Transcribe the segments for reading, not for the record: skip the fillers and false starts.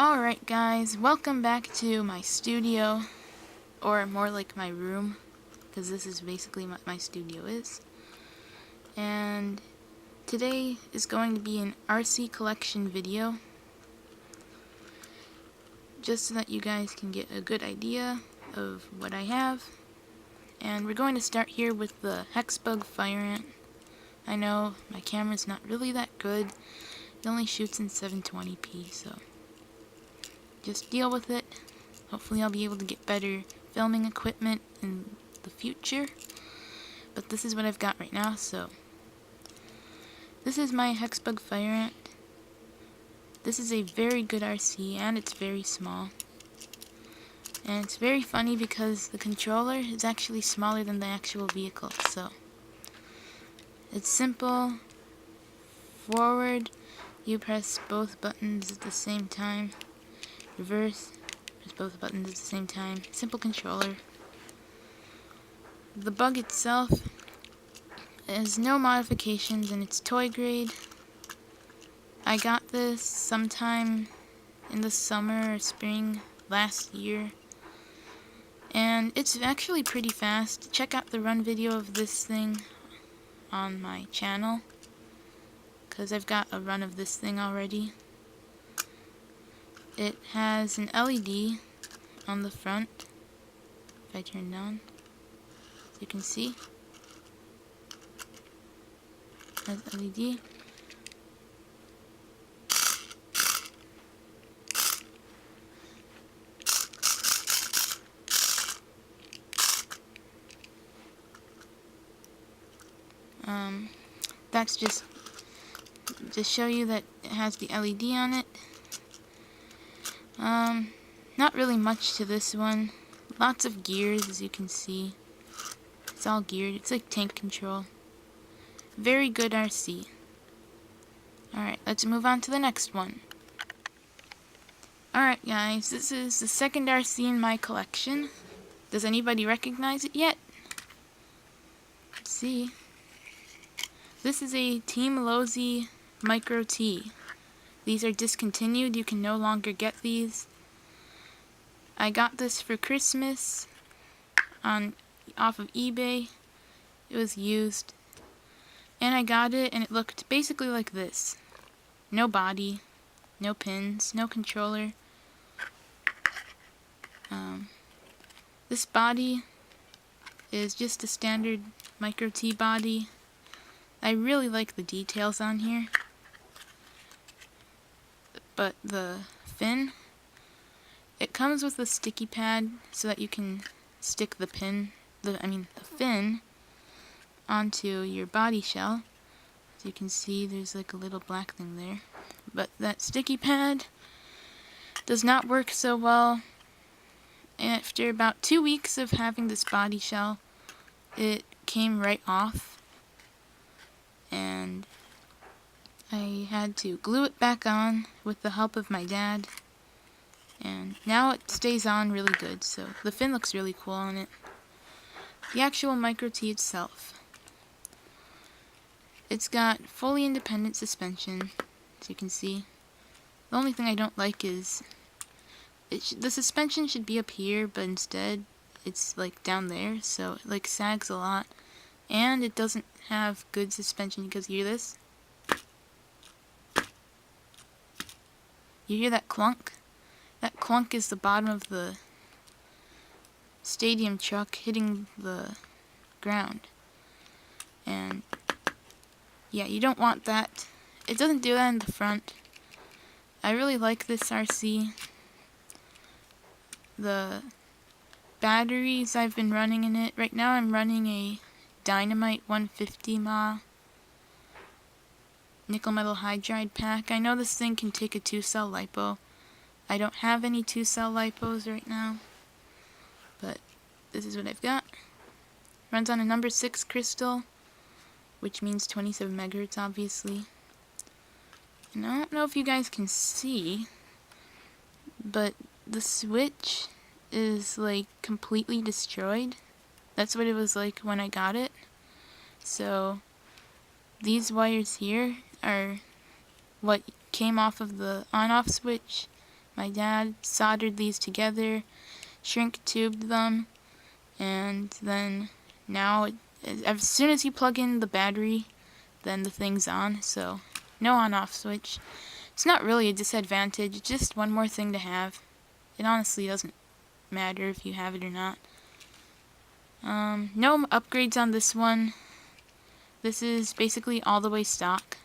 Alright guys, welcome back to my studio, or more like my room, because this is basically what my studio is. And today is going to be an RC collection video, just so that you guys can get a good idea of what I have. And we're going to start here with the Hexbug Fire Ant. I know my camera's not really that good, it only shoots in 720p, so just deal with it. Hopefully I'll be able to get better filming equipment in the future. But this is what I've got right now, so this is my Hexbug Fire Ant. This is a very good RC and it's very small. And it's very funny because the controller is actually smaller than the actual vehicle, so it's simple. Forward, you press both buttons at the same time. Reverse, press both buttons at the same time. Simple controller. The bug itself has no modifications and it's toy grade. I got this sometime in the summer or spring last year. And it's actually pretty fast. Check out the run video of this thing on my channel, because I've got a run of this thing already. It has an LED on the front, if I turn it on, as you can see. It has LED. That's just to show you that it has the LED on it. Not really much to this one. Lots of gears, as you can see. It's all geared. It's like tank control. Very good RC. Alright, let's move on to the next one. Alright guys, this is the second RC in my collection. Does anybody recognize it yet? Let's see. This is a Team Losi Micro T. These are discontinued. You can no longer get these. I got this for Christmas off of eBay. It was used. And I got it and it looked basically like this. No body, no pins, no controller. This body is just a standard Micro T body. I really like the details on here. But the fin, it comes with a sticky pad so that you can stick the fin onto your body shell. As you can see, there's like a little black thing there. But that sticky pad does not work so well. After about 2 weeks of having this body shell, it came right off. And I had to glue it back on with the help of my dad. And now it stays on really good, so the fin looks really cool on it. The actual Micro T itself. It's got fully independent suspension, as you can see. The only thing I don't like is the suspension should be up here, but instead it's like down there, so it like sags a lot. And it doesn't have good suspension, because you hear this? You hear that clunk? That clunk is the bottom of the stadium truck hitting the ground. And yeah, you don't want that. It doesn't do that in the front. I really like this RC. The batteries I've been running in it, right now I'm running a Dynamite 150 mAh nickel metal hydride pack. I know this thing can take a 2-cell LiPo. I don't have any 2-cell LiPos right now, but this is what I've got. Runs on a number 6 crystal, which means 27 megahertz obviously. And I don't know if you guys can see, but the switch is like completely destroyed. That's what it was like when I got it. So these wires here are what came off of the on-off switch. My dad soldered these together, shrink tubed them, and then now as soon as you plug in the battery, then the thing's on, so no on-off switch. It's not really a disadvantage, just one more thing to have. It honestly doesn't matter if you have it or not. No upgrades on this one. This is basically all the way stock.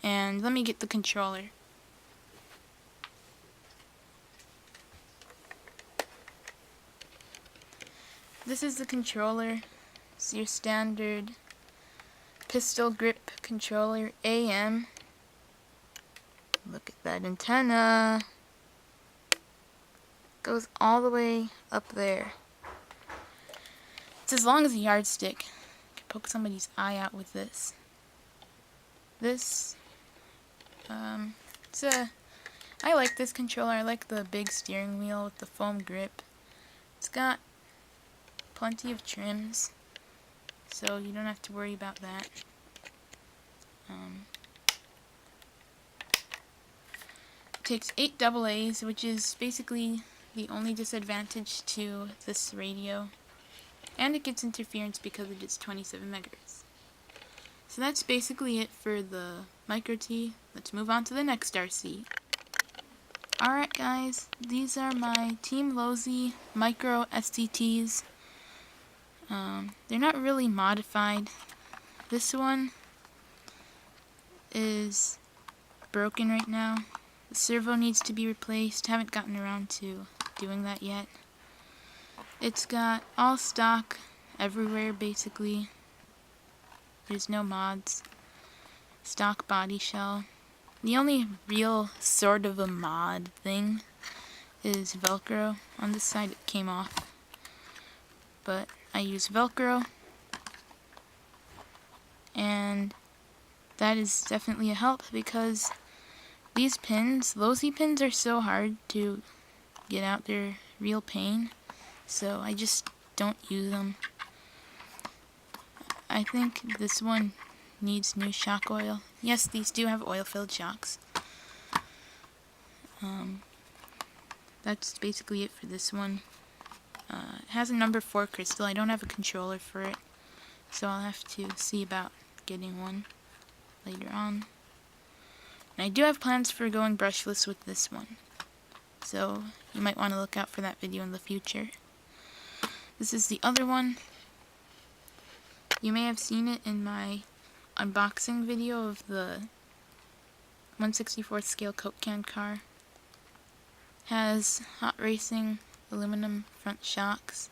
And let me get the controller. This is the controller. It's your standard pistol grip controller, AM. Look at that antenna. Goes all the way up there. It's as long as a yardstick. You can poke somebody's eye out with this. I like this controller. I like the big steering wheel with the foam grip. It's got plenty of trims, so you don't have to worry about that. It takes 8 AA's, which is basically the only disadvantage to this radio. And it gets interference because it is 27 megahertz. So that's basically it for the Micro T. Let's move on to the next RC. Alright guys, these are my Team Losi Micro STTs. They're not really modified. This one is broken right now. The servo needs to be replaced. Haven't gotten around to doing that yet. It's got all stock everywhere basically. There's no mods. Stock body shell. The only real sort of a mod thing is Velcro. On this side it came off, but I use Velcro, and that is definitely a help because these pins, Losi pins, are so hard to get out. They're real pain, so I just don't use them. I think this one needs new shock oil. Yes, these do have oil-filled shocks. That's basically it for this one. It has a number 4 crystal. I don't have a controller for it, so I'll have to see about getting one later on. And I do have plans for going brushless with this one, so you might want to look out for that video in the future. This is the other one. You may have seen it in my unboxing video of the 1/64th scale Coke can car. Has Hot Racing aluminum front shocks,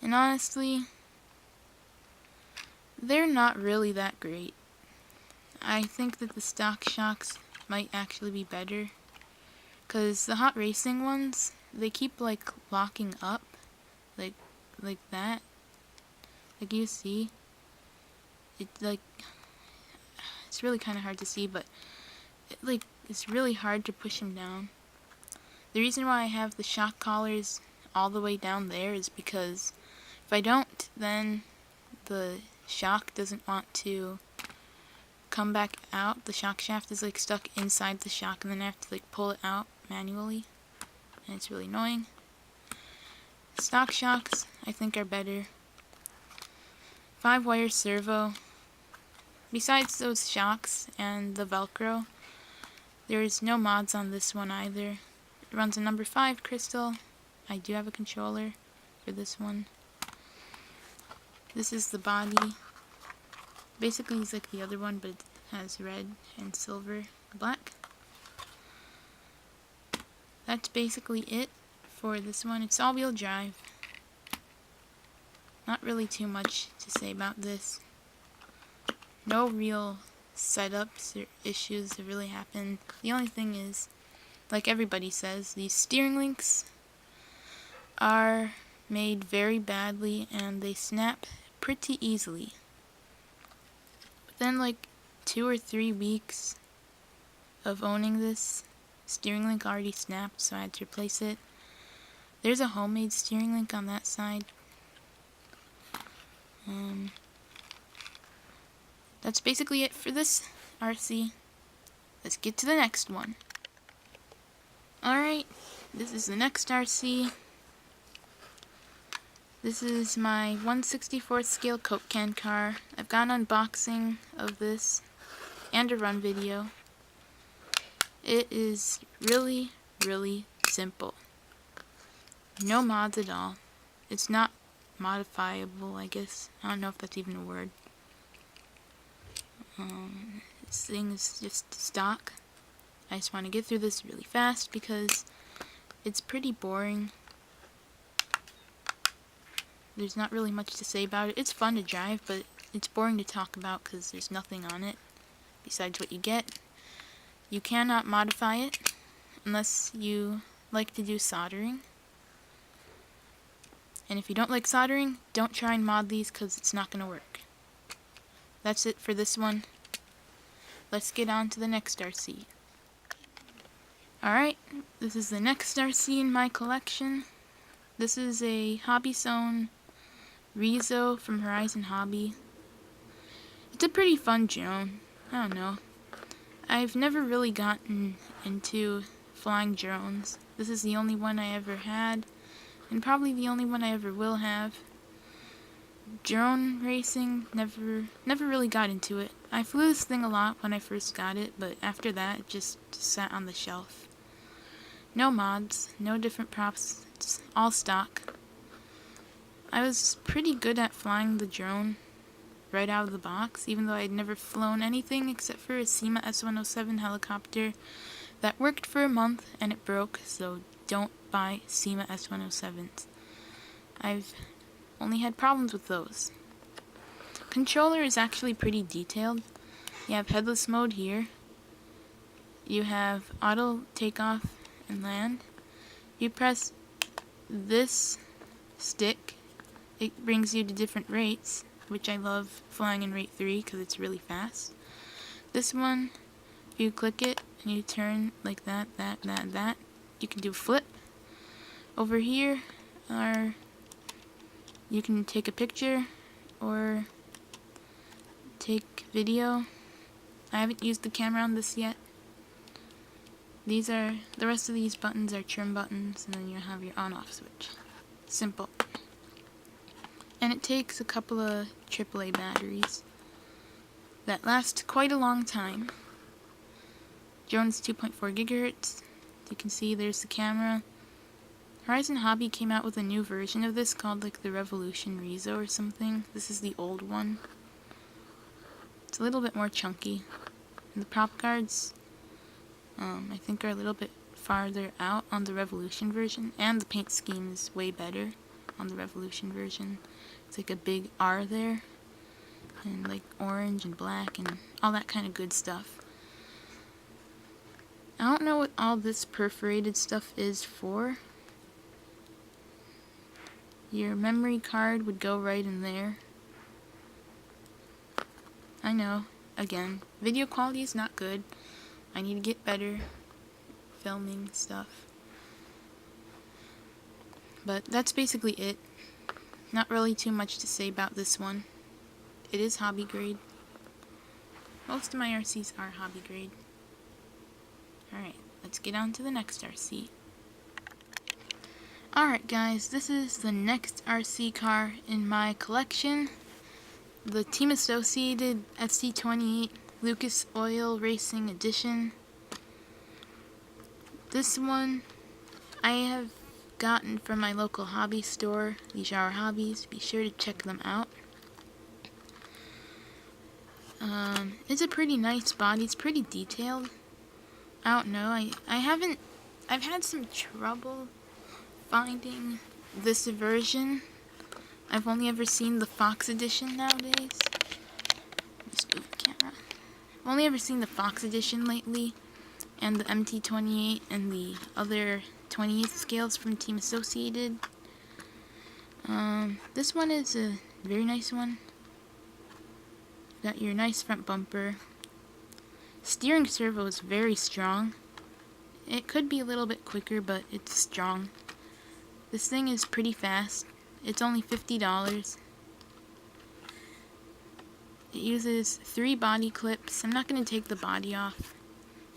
and honestly, they're not really that great. I think that the stock shocks might actually be better, because the Hot Racing ones, they keep like locking up, like that. Like you see, it's really kind of hard to see, but it's really hard to push them down. The reason why I have the shock collars all the way down there is because if I don't, then the shock doesn't want to come back out. The shock shaft is like stuck inside the shock, and then I have to like pull it out manually, and it's really annoying. Stock shocks I think are better. 5-wire servo. Besides those shocks and the Velcro, there's no mods on this one either. It runs a number 5 crystal. I do have a controller for this one. This is the body. Basically it's like the other one, but it has red and silver, black. That's basically it for this one. It's all-wheel drive. Not really too much to say about this. No real setups or issues have really happened. The only thing is, like everybody says, these steering links are made very badly and they snap pretty easily. But then like 2 or 3 weeks of owning this, steering link already snapped, so I had to replace it. There's a homemade steering link on that side. That's basically it for this RC. Let's get to the next one. Alright, this is the next RC. This is my 1/64th scale Coke can car. I've got an unboxing of this and a run video. It is really, really simple. No mods at all. It's not modifiable, I guess. I don't know if that's even a word. This thing is just stock. I just want to get through this really fast because it's pretty boring. There's not really much to say about it. It's fun to drive, but it's boring to talk about because there's nothing on it besides what you get. You cannot modify it unless you like to do soldering. And if you don't like soldering, don't try and mod these because it's not going to work. That's it for this one. Let's get on to the next RC. Alright, this is the next RC in my collection. This is a Hobby Zone Rezo from Horizon Hobby. It's a pretty fun drone. I don't know. I've never really gotten into flying drones. This is the only one I ever had, and probably the only one I ever will have. Drone racing, never really got into it. I flew this thing a lot when I first got it, but after that it just sat on the shelf. No mods, no different props, it's all stock. I was pretty good at flying the drone right out of the box, even though I'd never flown anything except for a Syma S107 helicopter that worked for a month and it broke, so don't buy Syma S107s. I've only had problems with those. Controller is actually pretty detailed. You have headless mode here. You have auto takeoff and land. You press this stick, it brings you to different rates, which I love flying in rate 3 because it's really fast. This one, if you click it and you turn like that, you can do flip. Over here are, you can take a picture or take video. I haven't used the camera on this yet. The rest of these buttons are trim buttons, and then you have your on-off switch. Simple. And it takes a couple of AAA batteries that last quite a long time. Drone's 2.4 gigahertz. You can see there's the camera. Horizon Hobby came out with a new version of this called like the Revolution Rezo or something. This is the old one. It's a little bit more chunky. And the prop guards, I think, are a little bit farther out on the Revolution version. And the paint scheme is way better on the Revolution version. It's like a big R there, and like orange and black and all that kind of good stuff. I don't know what all this perforated stuff is for. Your memory card would go right in there. I know, again, video quality is not good. I need to get better filming stuff. But that's basically it. Not really too much to say about this one. It is hobby grade. Most of my RCs are hobby grade. Alright, let's get on to the next RC. Alright guys, this is the next RC car in my collection. The Team Associated ST28 Lucas Oil Racing Edition. This one I have gotten from my local hobby store, Lijar Hobbies. Be sure to check them out. It's a pretty nice body. It's pretty detailed. I don't know. I've had some trouble finding this version. I've only ever seen the Fox edition nowadays. Just move the camera. I've only ever seen the Fox edition lately, and the MT28 and the other 28th scales from Team Associated. This one is a very nice one. Got your nice front bumper. Steering servo is very strong. It could be a little bit quicker, but it's strong. This thing is pretty fast. It's only $50. It uses 3 body clips. I'm not going to take the body off.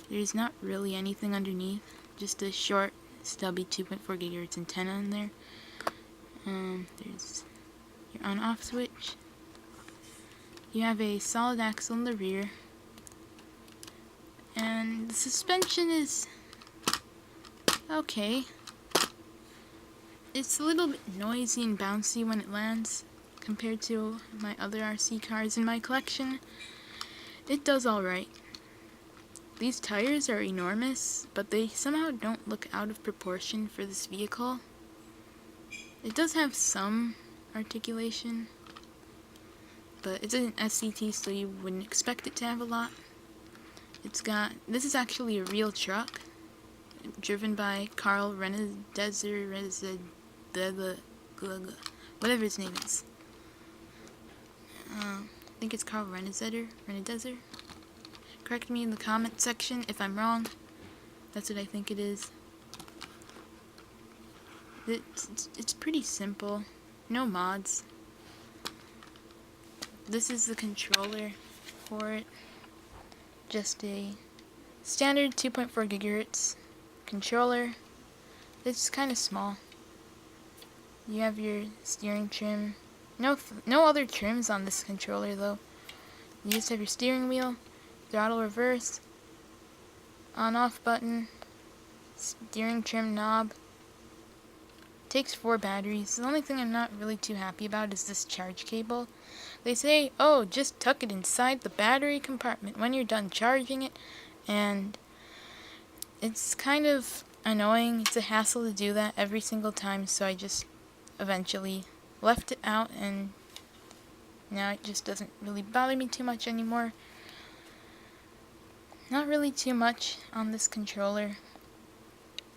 There's not really anything underneath. just a short, stubby 2.4 gigahertz antenna in there. There's your on-off switch. You have a solid axle in the rear. And the suspension is okay. It's a little bit noisy and bouncy when it lands compared to my other RC cars in my collection. It does alright. These tires are enormous, but they somehow don't look out of proportion for this vehicle. It does have some articulation, but it's an SCT, so you wouldn't expect it to have a lot. This is actually a real truck, driven by Carl Renedezer, whatever his name is. I think it's Carl Renedezer. Correct me in the comment section if I'm wrong. That's what I think it is. It's pretty simple. No mods. This is the controller for it. Just a standard 2.4 gigahertz controller. It's kind of small. You have your steering trim. No other trims on this controller though. You just have your steering wheel, throttle reverse, on-off button, steering trim knob. Takes 4 batteries. The only thing I'm not really too happy about is this charge cable. They say, oh, just tuck it inside the battery compartment when you're done charging it, and it's kind of annoying. It's a hassle to do that every single time, so I just eventually left it out, and now it just doesn't really bother me too much anymore. Not really too much on this controller.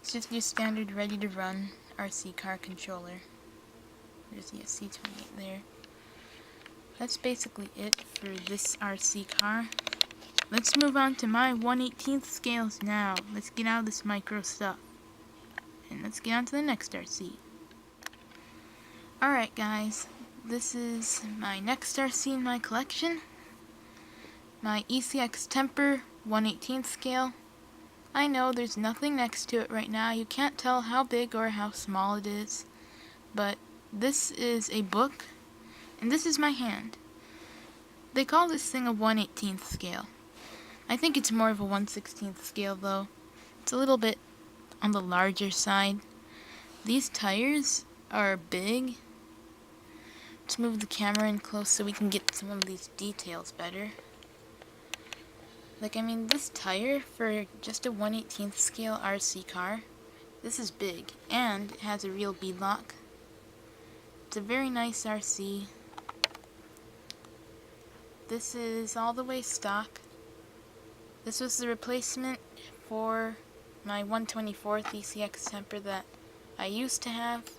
It's just your standard ready to run RC car controller. There's the C28 there. That's basically it for this RC car. Let's move on to my 1/18th scales now. Let's get out of this micro stuff. And let's get on to the next RC. Alright guys, this is my next RC in my collection. My ECX Temper 1/18th scale. I know there's nothing next to it right now. You can't tell how big or how small it is. But this is a book, and this is my hand. They call this thing a 1/18th scale. I think it's more of a 1/16th scale though. It's a little bit on the larger side. These tires are big. Let's move the camera in close so we can get some of these details better. Like, I mean, this tire for just a 1/18th scale RC car, this is big, and it has a real bead lock. It's a very nice RC. This is all the way stock. This was the replacement for my 1/24th ECX Temper that I used to have,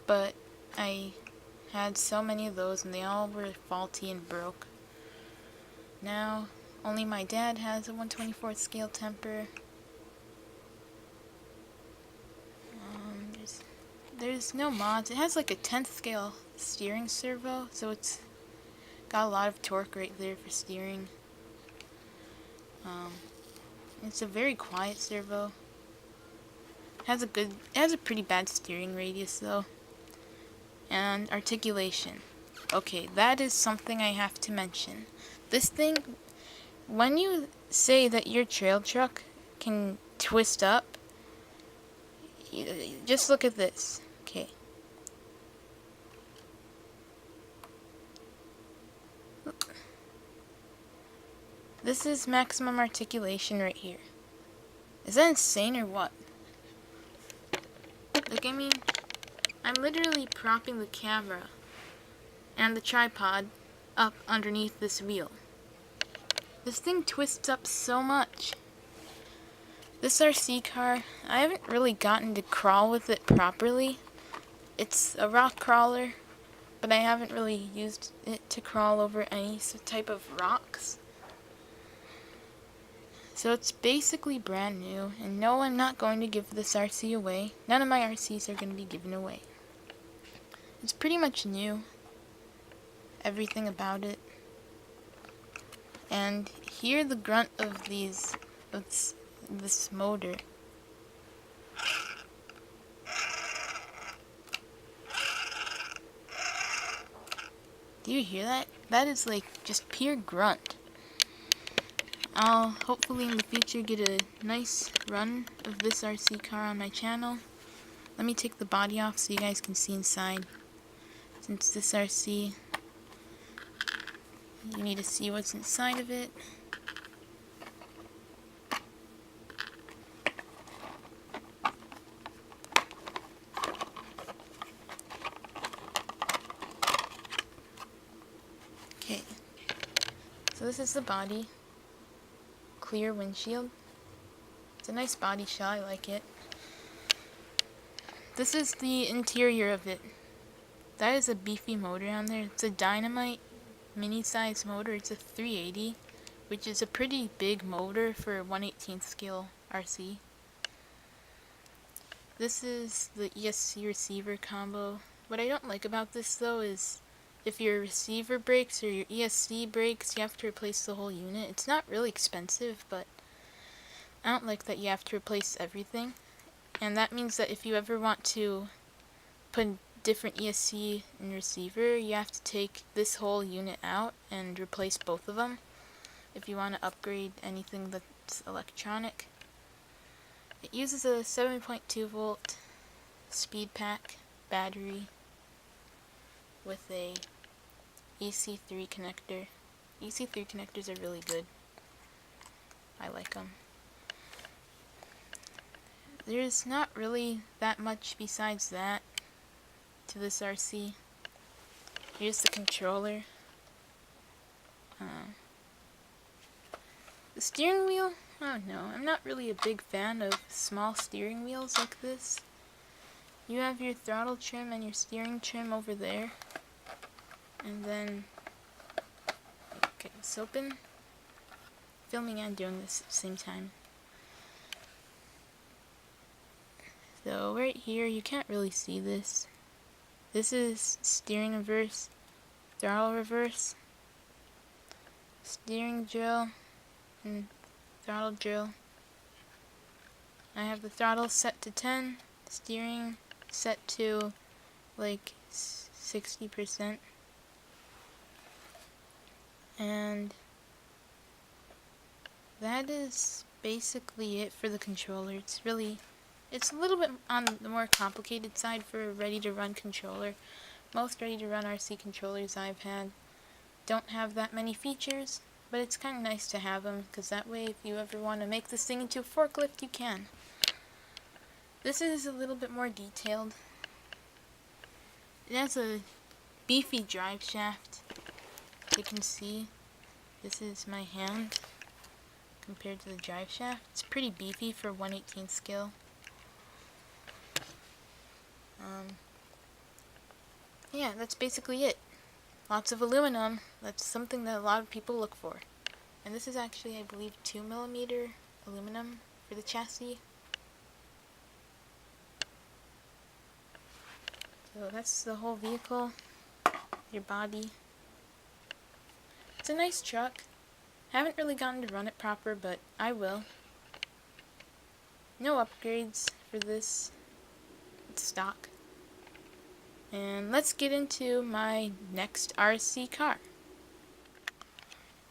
but I had so many of those and they all were faulty and broke. Now, only my dad has a 1/24th scale Temper. There's no mods. It has like a 10th scale steering servo, so it's got a lot of torque right there for steering. It's a very quiet servo. It has a pretty bad steering radius though. And articulation. Okay, that is something I have to mention. This thing, when you say that your trail truck can twist up, just look at this. Okay. This is maximum articulation right here. Is that insane or what? Like, I mean, I'm literally propping the camera and the tripod up underneath this wheel. This thing twists up so much. This RC car, I haven't really gotten to crawl with it properly. It's a rock crawler, but I haven't really used it to crawl over any type of rocks. So it's basically brand new, and no, I'm not going to give this RC away. None of my RCs are going to be given away. It's pretty much new. Everything about it. And hear the grunt of this motor. Do you hear that? That is like just pure grunt. I'll hopefully in the future get a nice run of this RC car on my channel. Let me take the body off so you guys can see inside. Since this RC, you need to see what's inside of it. Okay, so this is the body. Clear windshield. It's a nice body shell, I like it. This is the interior of it. That is a beefy motor on there. It's a Dynamite mini-size motor. It's a 380, which is a pretty big motor for a 1/18 scale RC. This is the ESC receiver combo. What I don't like about this though is if your receiver breaks or your ESC breaks, you have to replace the whole unit. It's not really expensive, but I don't like that you have to replace everything. And that means that if you ever want to put different ESC and receiver, you have to take this whole unit out and replace both of them if you want to upgrade anything that's electronic. It uses a 7.2 volt speed pack battery with a EC3 connector. EC3 connectors are really good. I like them. There's not really that much besides that to this RC. Here's the controller. The steering wheel? I don't know. I'm not really a big fan of small steering wheels like this. You have your throttle trim and your steering trim over there. And then, get this open. Filming and doing this at the same time. So right here, you can't really see this. This is steering reverse, throttle reverse, steering drill, and throttle drill. I have the throttle set to 10, steering set to like 60%. And that is basically it for the controller. It's a little bit on the more complicated side for a ready-to-run controller. Most ready-to-run RC controllers I've had don't have that many features, but it's kind of nice to have them, because that way if you ever want to make this thing into a forklift, you can. This is a little bit more detailed. It has a beefy drive shaft. You can see, this is my hand compared to the drive shaft. It's pretty beefy for 1/18 scale. Yeah, that's basically it. Lots of aluminum. That's something that a lot of people look for. And this is actually, I believe, 2mm aluminum for the chassis. So that's the whole vehicle, your body. It's a nice truck. Haven't really gotten to run it proper, but I will. No upgrades for this. It's stock. And let's get into my next RC car.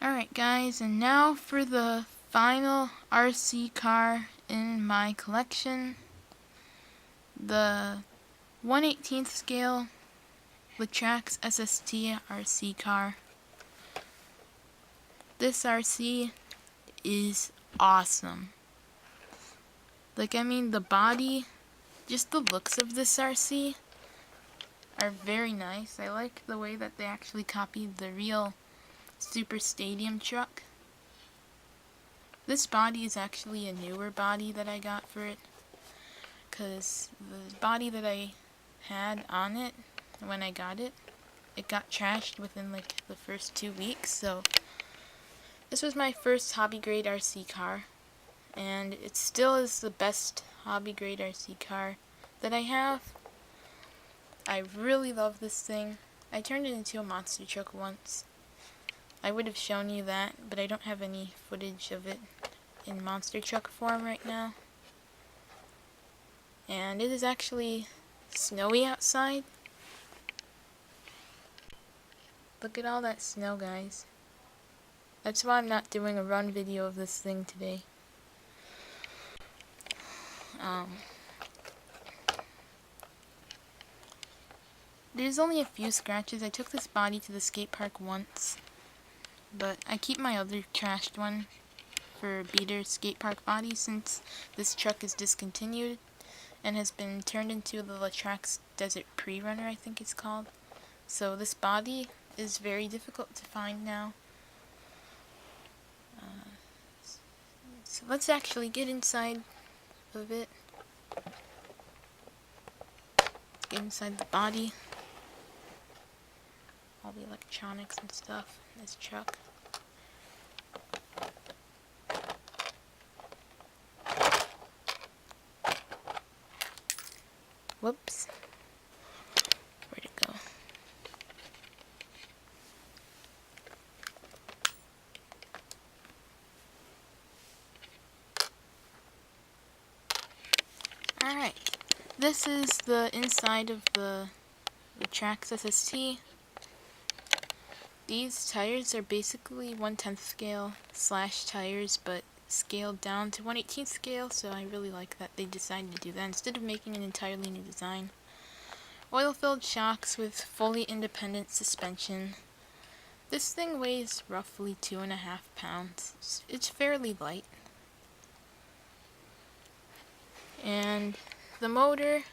Alright guys, and now for the final RC car in my collection. The 1/18 scale Latrax SST RC car. This RC is awesome. Like, I mean, the body, just the looks of this RC are very nice. I like the way that they actually copied the real Super Stadium truck. This body is actually a newer body that I got for it, because the body that I had on it when I got it, it got trashed within like the first 2 weeks. So this was my first hobby grade RC car, and it still is the best hobby grade RC car that I have. I really love this thing. I turned it into a monster truck once. I would have shown you that, but I don't have any footage of it in monster truck form right now. And it is actually snowy outside. Look at all that snow, guys. That's why I'm not doing a run video of this thing today. There's only a few scratches. I took this body to the skate park once, but I keep my other trashed one for beater skate park body since this truck is discontinued and has been turned into the Latrax Desert Pre-Runner, I think it's called. So this body is very difficult to find now. So let's actually get inside of it. Get inside the body. All the electronics and stuff in this truck. Whoops. Where'd it go? Alright. This is the inside of the Trax SST. These tires are basically 1/10 scale slash tires, but scaled down to 1/18 scale, so I really like that they decided to do that instead of making an entirely new design. Oil-filled shocks with fully independent suspension. This thing weighs roughly 2.5 pounds. It's fairly light. And the motor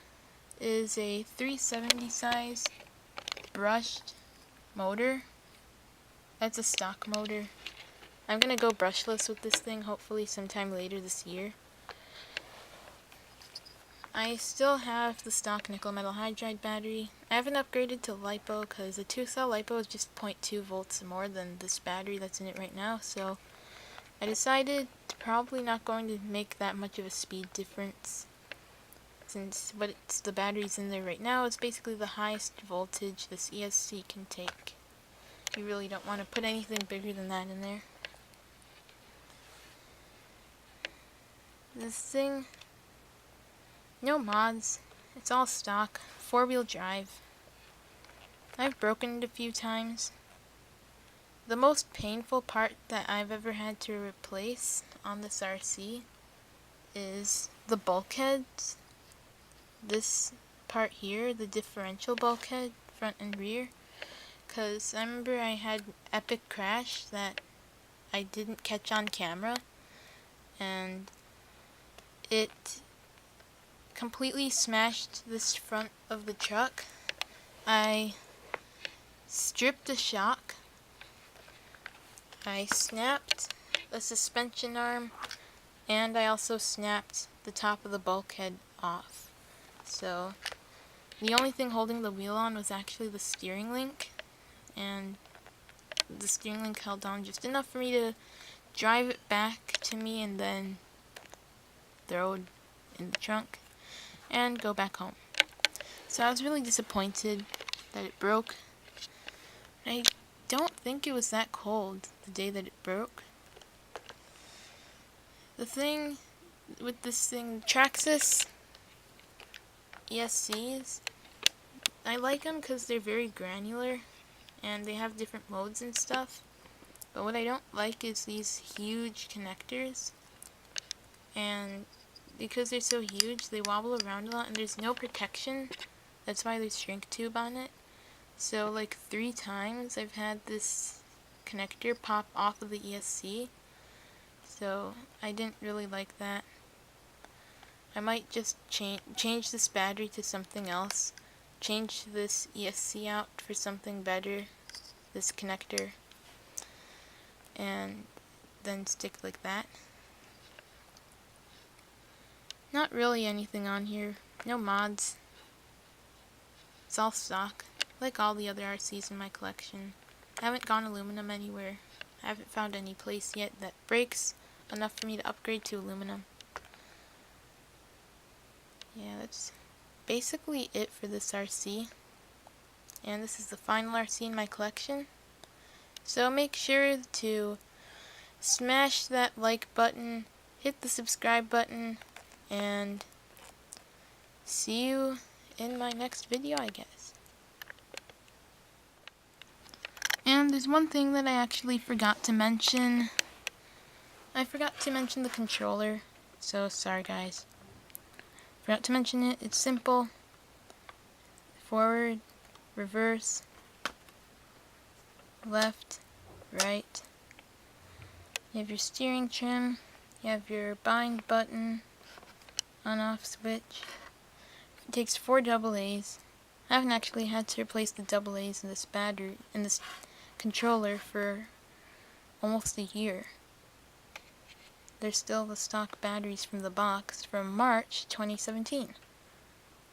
is a 370 size brushed motor. That's a stock motor. I'm gonna go brushless with this thing hopefully sometime later this year. I still have the stock nickel metal hydride battery. I haven't upgraded to LiPo because a 2-cell LiPo is just 0.2 volts more than this battery that's in it right now, so I decided it's probably not going to make that much of a speed difference since the batteries in there right now is basically the highest voltage this ESC can take. You really don't want to put anything bigger than that in there. This thing, no mods, it's all stock, 4-wheel drive. I've broken it a few times. The most painful part that I've ever had to replace on this RC is the bulkheads. This part here, the differential bulkhead, front and rear. Because I remember I had an epic crash that I didn't catch on camera, and it completely smashed this front of the truck. I stripped the shock, I snapped the suspension arm, and I also snapped the top of the bulkhead off. So the only thing holding the wheel on was actually the steering link, and the steering link held on just enough for me to drive it back to me and then throw it in the trunk and go back home. So I was really disappointed that it broke. I don't think it was that cold the day that it broke. The thing with this thing, Traxxas ESCs, I like them because they're very granular and they have different modes and stuff. But what I don't like is these huge connectors, and because they're so huge they wobble around a lot and there's no protection. That's why there's shrink tube on it. So like 3 times I've had this connector pop off of the ESC, so I didn't really like that. I might just change this battery to something else, change this ESC out for something better, this connector, and then stick like that. Not really anything on here, no mods. It's all stock, like all the other RCs in my collection. I haven't gone aluminum anywhere. I haven't found any place yet that breaks enough for me to upgrade to aluminum. Yeah, that's basically it for this RC. And this is the final RC in my collection. So make sure to smash that like button, hit the subscribe button, and see you in my next video, I guess. And there's one thing that I actually forgot to mention. I forgot to mention the controller, so sorry guys. Forgot to mention it. It's simple. Forward, reverse, left, right. You have your steering trim. You have your bind button, on-off switch. It takes 4 AA's. I haven't actually had to replace the AA's in this controller for almost a year. They're still the stock batteries from the box from March 2017.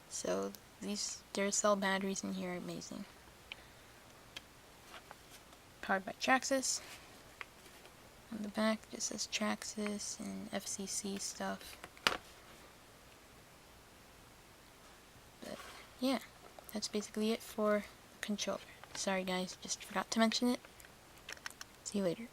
So these Duracell batteries in here are amazing. Powered by Traxxas. On the back it says Traxxas and FCC stuff. But yeah, that's basically it for the controller. Sorry guys, just forgot to mention it. See you later.